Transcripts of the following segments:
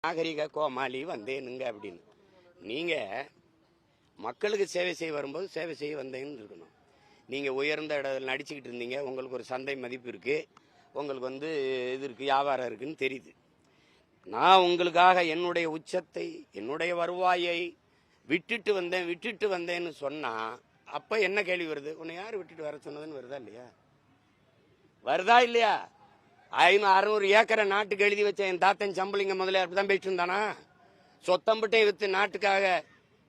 நாகரிக கோமாளி வந்தேனுங்க அப்படின்னு. நீங்க மக்களுக்கு சேவை செய்ய வரும்போது சேவை செய்ய வந்தேன்னு இருக்கணும். நீங்க உயர்ந்த இடத்துல நடிச்சுக்கிட்டு இருந்தீங்க, உங்களுக்கு ஒரு சந்தை மதிப்பு இருக்கு, உங்களுக்கு இது இருக்கு, வியாபாரம் இருக்குன்னு தெரியுது. நான் உங்களுக்காக என்னுடைய உச்சத்தை, என்னுடைய வருவாயை விட்டுட்டு வந்தேன்னு சொன்னா அப்ப என்ன கேள்வி வருது? உன்னை யாரு விட்டுட்டு வர சொன்னதுன்னு வருதா இல்லையா? வருதா இல்லையா? 500-600 ஏக்கரை நாட்டுக்கு எழுதி வச்ச என் தாத்தன் சம்பளிங்க முதல்ல அப்படிதான் போயிட்டு இருந்தானா? சொத்தம்பட்டையும் வித்து நாட்டுக்காக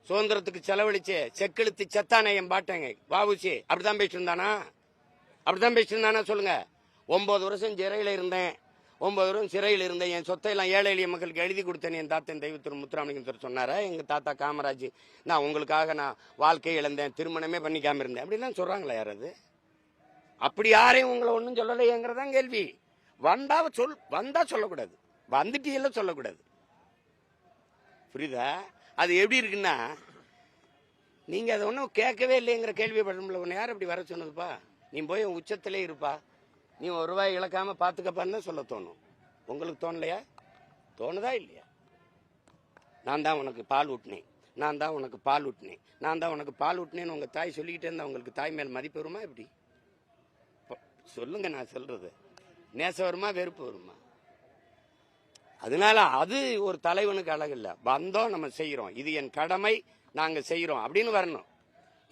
சுதந்திரத்துக்கு செலவழிச்சு செக்கெழுத்து செத்தானே என் பாட்டங்க வாவுசி அப்படிதான் போயிட்டு இருந்தானா? அப்படிதான் போயிட்டு இருந்தானா சொல்லுங்க. 9 வருஷம் சிறையில் இருந்தேன், 9 வருஷம் சிறையில் இருந்தேன், என் சொத்தையெல்லாம் ஏழை எளிய மக்களுக்கு எழுதி கொடுத்தேன் என் தாத்தன் தெய்வத்திரு முத்துராமலிங்கம் சொன்னாரா? எங்க தாத்தா காமராஜ் நான் உங்களுக்காக நான் வாழ்க்கையை இழந்தேன், திருமணமே பண்ணிக்காம இருந்தேன் அப்படிலாம் சொல்றாங்களா யாராவது? அப்படி யாரையும் உங்களை ஒன்றும் சொல்லலையேங்கிறதான் கேள்வி. வந்தா சொல்லக்கூடாது, வந்துட்டீங்கள சொல்லக்கூடாது. புரியுதா? அது எப்படி இருக்குன்னா, நீங்க அதை ஒன்றும் கேட்கவே இல்லைங்கிற கேள்விப்படல. உன்னை யார் அப்படி வர சொன்னதுப்பா? நீ போய் உச்சத்திலே இருப்பா, நீ ஒரு ரூபாய் இழக்காம பாத்துக்கப்பான்னு சொல்ல தோணும். உங்களுக்கு தோணலையா? தோணுதா இல்லையா? நான் தான் உனக்கு பால் ஊட்டினேன், நான் தான் உனக்கு பால் ஊட்டினேன், நான் தான் உனக்கு பால் ஊட்டினேன்னு உங்க தாய் சொல்லிக்கிட்டே இருந்தா உங்களுக்கு தாய் மேல் மதிப்பு வருமா? எப்படி சொல்லுங்க? நான் சொல்றது நேசம் வருமா, வெறுப்பு வருமா? அதனால அது ஒரு தலைவனுக்கு அழகு இல்ல. வந்தோம், நம்ம செய்யறோம், இது என் கடமை, நாங்க செய்யறோம் அப்படின்னு வரணும்.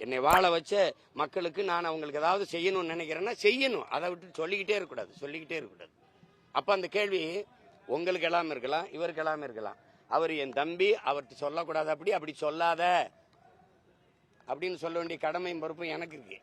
என்னை வாழ வச்ச மக்களுக்கு நான் அவங்களுக்கு ஏதாவது செய்யணும்னு நினைக்கிறேன்னா செய்யணும். அதை விட்டு சொல்லிக்கிட்டே இருக்கக்கூடாது. அப்ப அந்த கேள்வி உங்களுக்கு எல்லாம் இருக்கலாம், இவருக்கு எல்லாம் இருக்கலாம். அவர் என் தம்பி, அவர்கிட்ட சொல்லக்கூடாது, அப்படி சொல்லாத அப்படின்னு சொல்ல வேண்டிய கடமையும் பொறுப்பும் எனக்கு இருக்கு.